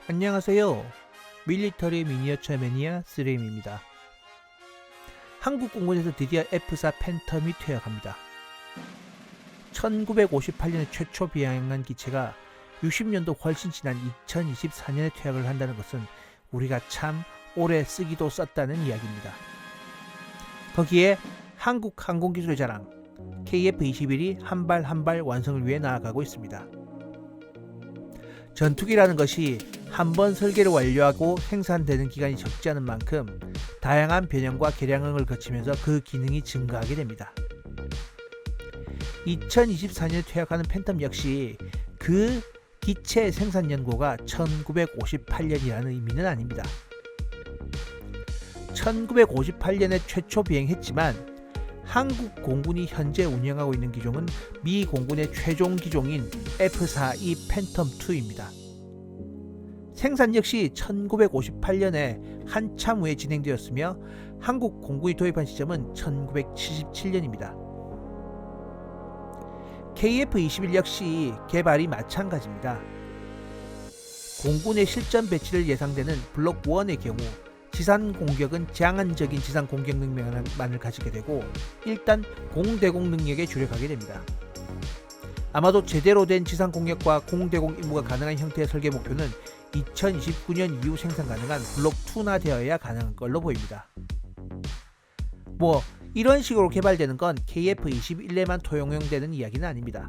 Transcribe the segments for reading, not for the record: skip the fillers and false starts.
안녕하세요. 밀리터리 미니어처 매니아 쓰레임입니다. 한국 공군에서 드디어 F4 팬텀이 퇴역합니다. 1958년에 최초 비행한 기체가 60년도 훨씬 지난 2024년에 퇴역을 한다는 것은 우리가 참 오래 쓰기도 썼다는 이야기입니다. 거기에 한국 항공기술의 자랑 KF-21이 한 발 한 발 완성을 위해 나아가고 있습니다. 전투기라는 것이 한번 설계를 완료하고 생산되는 기간이 적지 않은 만큼 다양한 변형과 개량을 거치면서 그 기능이 증가하게 됩니다. 2024년에 퇴역하는 팬텀 역시 그 기체 생산 연고가 1958년이라는 의미는 아닙니다. 1958년에 최초 비행했지만 한국 공군이 현재 운영하고 있는 기종은 미 공군의 최종 기종인 F-4E 팬텀2입니다. 생산 역시 1958년에 한참 후에 진행되었으며 한국 공군이 도입한 시점은 1977년입니다. KF-21 역시 개발이 마찬가지입니다. 공군의 실전 배치를 예상되는 블록 1의 경우 지상 공격은 제한적인 지상 공격 능력만을 가지게 되고 일단 공대공 능력에 주력하게 됩니다. 아마도 제대로 된 지상 공격과 공대공 임무가 가능한 형태의 설계 목표는 2029년 이후 생산 가능한 블록 2나 되어야 가능한 걸로 보입니다. 이런 식으로 개발되는 건 KF-21에만 통용되는 이야기는 아닙니다.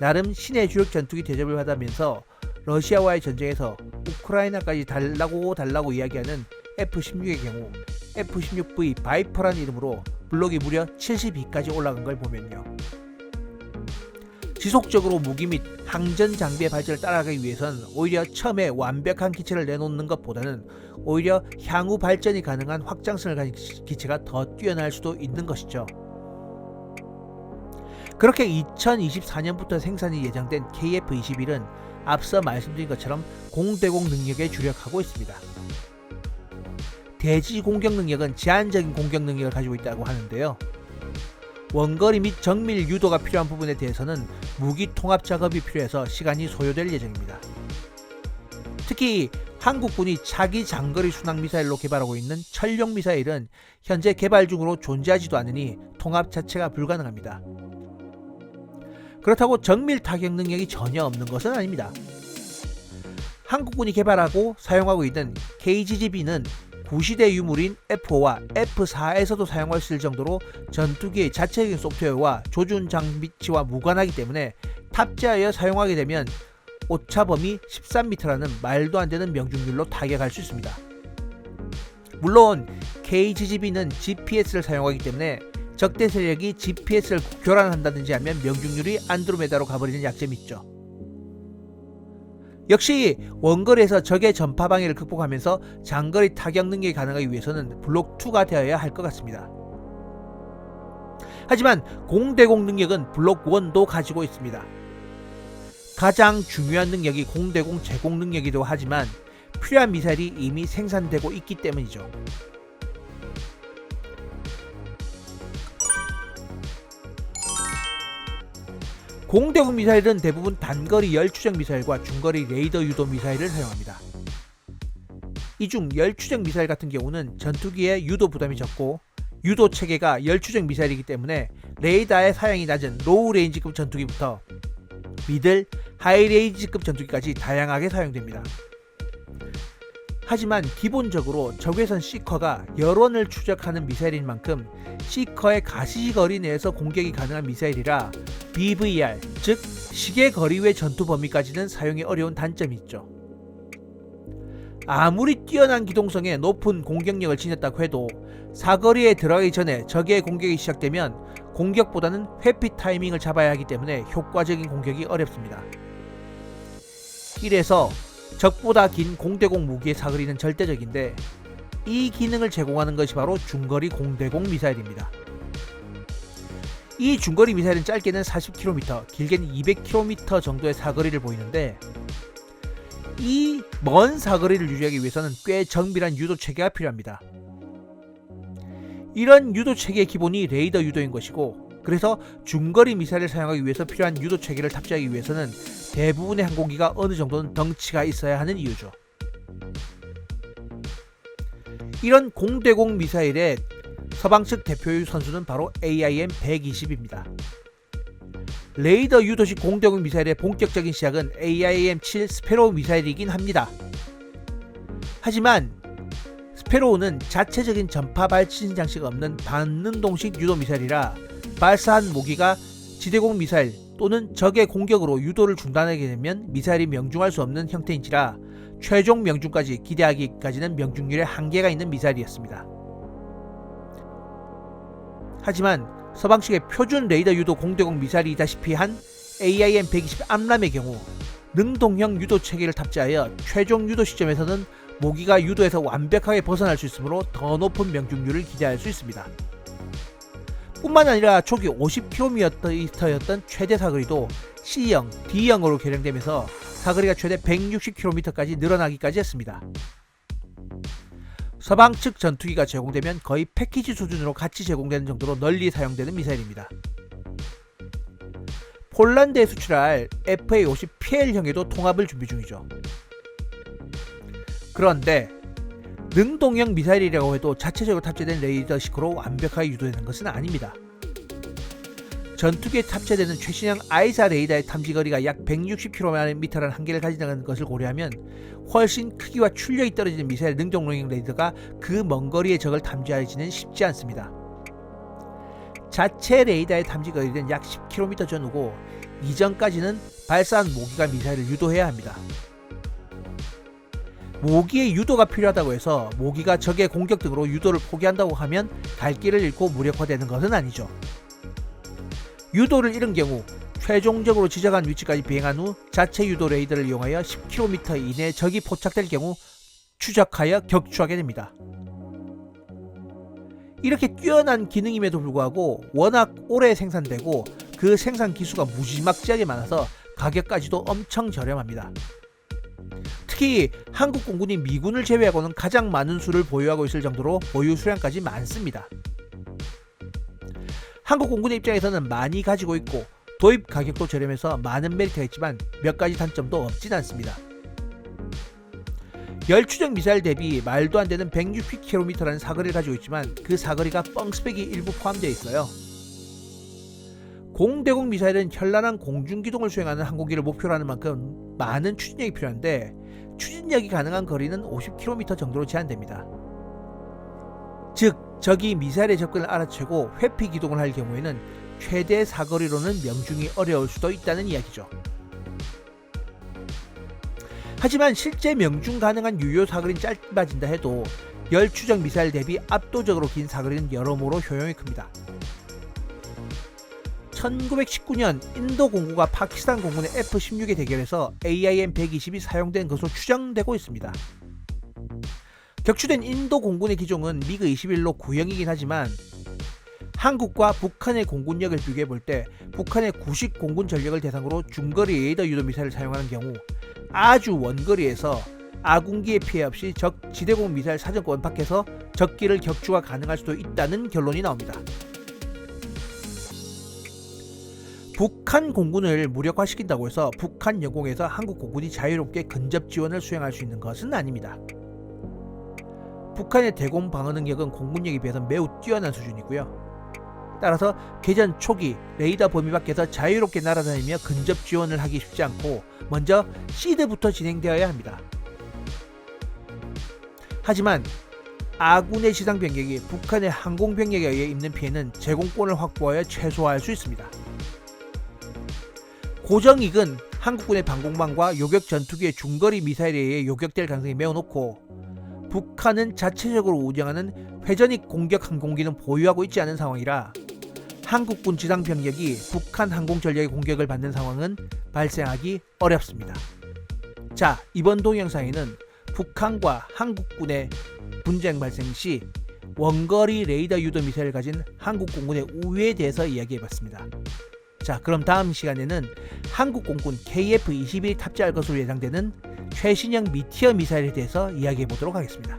나름 신의 주력 전투기 대접을 받으면서 러시아와의 전쟁에서 우크라이나까지 달라고 이야기하는 F-16의 경우 F-16V 바이퍼라는 이름으로 블록이 무려 72까지 올라간 걸 보면요. 지속적으로 무기 및 항전 장비의 발전을 따라가기 위해서는 오히려 처음에 완벽한 기체를 내놓는 것보다는 오히려 향후 발전이 가능한 확장성을 가진 기체가 더 뛰어날 수도 있는 것이죠. 그렇게 2024년부터 생산이 예정된 KF-21은 앞서 말씀드린 것처럼 공대공 능력에 주력하고 있습니다. 대지 공격 능력은 제한적인 공격 능력을 가지고 있다고 하는데요. 원거리 및 정밀 유도가 필요한 부분에 대해서는 무기 통합 작업이 필요해서 시간이 소요될 예정입니다. 특히 한국군이 차기 장거리 순항 미사일로 개발하고 있는 천룡 미사일은 현재 개발 중으로 존재하지도 않으니 통합 자체가 불가능합니다. 그렇다고 정밀 타격 능력이 전혀 없는 것은 아닙니다. 한국군이 개발하고 사용하고 있는 KGGB는 구시대 유물인 F5와 F4에서도 사용할 수 있을 정도로 전투기의 자체적인 소프트웨어와 조준 장비치와 무관하기 때문에 탑재하여 사용하게 되면 오차범위 13m라는 말도 안 되는 명중률로 타격할 수 있습니다. 물론 KGGB는 GPS를 사용하기 때문에 적대 세력이 GPS를 교란한다든지 하면 명중률이 안드로메다로 가버리는 약점이 있죠. 역시 원거리에서 적의 전파 방해를 극복하면서 장거리 타격 능력이 가능하기 위해서는 블록 2가 되어야 할 것 같습니다. 하지만 공대공 능력은 블록 1도 가지고 있습니다. 가장 중요한 능력이 공대공 제공 능력이기도 하지만 필요한 미사일이 이미 생산되고 있기 때문이죠. 공대공 미사일은 대부분 단거리 열추적 미사일과 중거리 레이더 유도 미사일을 사용합니다. 이 중 열추적 미사일 같은 경우는 전투기의 유도 부담이 적고 유도 체계가 열추적 미사일이기 때문에 레이더의 사양이 낮은 로우 레인지급 전투기부터 미들, 하이 레인지급 전투기까지 다양하게 사용됩니다. 하지만 기본적으로 적외선 시커가 여론을 추적하는 미사일인 만큼 시커의 가시거리 내에서 공격이 가능한 미사일이라 BVR, 즉 시계거리 외 전투 범위까지는 사용이 어려운 단점이 있죠. 아무리 뛰어난 기동성에 높은 공격력을 지녔다고 해도 사거리에 들어가기 전에 적의 공격이 시작되면 공격보다는 회피 타이밍을 잡아야 하기 때문에 효과적인 공격이 어렵습니다. 이래서 적보다 긴 공대공 무기의 사거리는 절대적인데 이 기능을 제공하는 것이 바로 중거리 공대공 미사일입니다. 이 중거리 미사일은 짧게는 40km, 길게는 200km 정도의 사거리를 보이는데 이 먼 사거리를 유지하기 위해서는 꽤 정밀한 유도 체계가 필요합니다. 이런 유도 체계의 기본이 레이더 유도인 것이고 그래서 중거리 미사일을 사용하기 위해서 필요한 유도 체계를 탑재하기 위해서는 대부분의 항공기가 어느 정도는 덩치가 있어야 하는 이유죠. 이런 공대공 미사일의 서방 측 대표유 선수는 바로 AIM-120입니다. 레이더 유도식 공대공 미사일의 본격적인 시작은 AIM-7 스패로우 미사일이긴 합니다. 하지만 스패로우는 자체적인 전파 발신 장치가 없는 반능동식 유도 미사일이라 발사한 모기가 지대공 미사일 또는 적의 공격으로 유도를 중단하게 되면 미사일이 명중할 수 없는 형태인지라 최종 명중까지 기대하기까지는 명중률에 한계가 있는 미사일이었습니다. 하지만 서방 측의 표준 레이더 유도 공대공 미사일이다시피 한 AIM-120 암람의 경우 능동형 유도 체계를 탑재하여 최종 유도 시점에서는 모기가 유도에서 완벽하게 벗어날 수 있으므로 더 높은 명중률을 기대할 수 있습니다. 뿐만 아니라 초기 50km였던 최대 사거리도 C형, D형으로 개량되면서 사거리가 최대 160km까지 늘어나기까지 했습니다. 서방 측 전투기가 제공되면 거의 패키지 수준으로 같이 제공되는 정도로 널리 사용되는 미사일입니다. 폴란드에 수출할 FA-50PL형에도 통합을 준비 중이죠. 그런데 능동형 미사일이라고 해도 자체적으로 탑재된 레이더식으로 완벽하게 유도되는 것은 아닙니다. 전투기에 탑재되는 최신형 아이사 레이더의 탐지거리가 약 160km라는 한계를 가진다는 것을 고려하면 훨씬 크기와 출력이 떨어지는 미사일 능동형 레이더가 그 먼 거리의 적을 탐지하기는 쉽지 않습니다. 자체 레이더의 탐지거리는 약 10km 전후고 이전까지는 발사한 모기가 미사일을 유도해야 합니다. 모기의 유도가 필요하다고 해서 모기가 적의 공격 등으로 유도를 포기한다고 하면 갈 길을 잃고 무력화되는 것은 아니죠. 유도를 잃은 경우 최종적으로 지정한 위치까지 비행한 후 자체 유도 레이더를 이용하여 10km 이내에 적이 포착될 경우 추적하여 격추하게 됩니다. 이렇게 뛰어난 기능임에도 불구하고 워낙 오래 생산되고 그 생산 기수가 무지막지하게 많아서 가격까지도 엄청 저렴합니다. 특히 한국 공군이 미군을 제외하고는 가장 많은 수를 보유하고 있을 정도로 보유 수량까지 많습니다. 한국 공군의 입장에서는 많이 가지고 있고 도입 가격도 저렴해서 많은 메리트가 있지만 몇 가지 단점도 없진 않습니다. 열추적 미사일 대비 말도 안 되는 160km라는 사거리를 가지고 있지만 그 사거리가 뻥스펙이 일부 포함되어 있어요. 공대공 미사일은 현란한 공중기동을 수행하는 항공기를 목표로 하는 만큼 많은 추진력이 필요한데 추진력이 가능한 거리는 50km 정도로 제한됩니다. 즉 적이 미사일의 접근을 알아채고 회피 기동을 할 경우에는 최대 사거리로는 명중이 어려울 수도 있다는 이야기죠. 하지만 실제 명중 가능한 유효 사거리는 짧아진다 해도 열추적 미사일 대비 압도적으로 긴 사거리는 여러모로 효용이 큽니다. 1919년 인도 공군과 파키스탄 공군의 F-16의 대결에서 AIM-120이 사용된 것으로 추정되고 있습니다. 격추된 인도 공군의 기종은 미그 21로 구형이긴 하지만 한국과 북한의 공군력을 비교해볼 때 북한의 구식 공군 전력을 대상으로 중거리 레이더 유도 미사일을 사용하는 경우 아주 원거리에서 아군기의 피해 없이 적 지대공 미사일 사정권 밖에서 적기를 격추가 가능할 수도 있다는 결론이 나옵니다. 북한 공군을 무력화시킨다고 해서 북한 영공에서 한국 공군이 자유롭게 근접 지원을 수행할 수 있는 것은 아닙니다. 북한의 대공 방어 능력은 공군력에 비해서 매우 뛰어난 수준이고요. 따라서 개전 초기 레이더 범위 밖에서 자유롭게 날아다니며 근접 지원을 하기 쉽지 않고 먼저 시드부터 진행되어야 합니다. 하지만 아군의 지상 병력이 북한의 항공 병력에 의해 입는 피해는 제공권을 확보하여 최소화할 수 있습니다. 고정익은 한국군의 방공망과 요격 전투기의 중거리 미사일에 의해 요격될 가능성이 매우 높고 북한은 자체적으로 운영하는 회전익 공격 항공기는 보유하고 있지 않은 상황이라 한국군 지상 병력이 북한 항공 전력의 공격을 받는 상황은 발생하기 어렵습니다. 자, 이번 동영상에는 북한과 한국군의 분쟁 발생 시 원거리 레이더 유도 미사일을 가진 한국 공군의 우위에 대해서 이야기해봤습니다. 자, 그럼 다음 시간에는 한국 공군 KF-21이 탑재할 것으로 예상되는 최신형 미티어 미사일에 대해서 이야기해보도록 하겠습니다.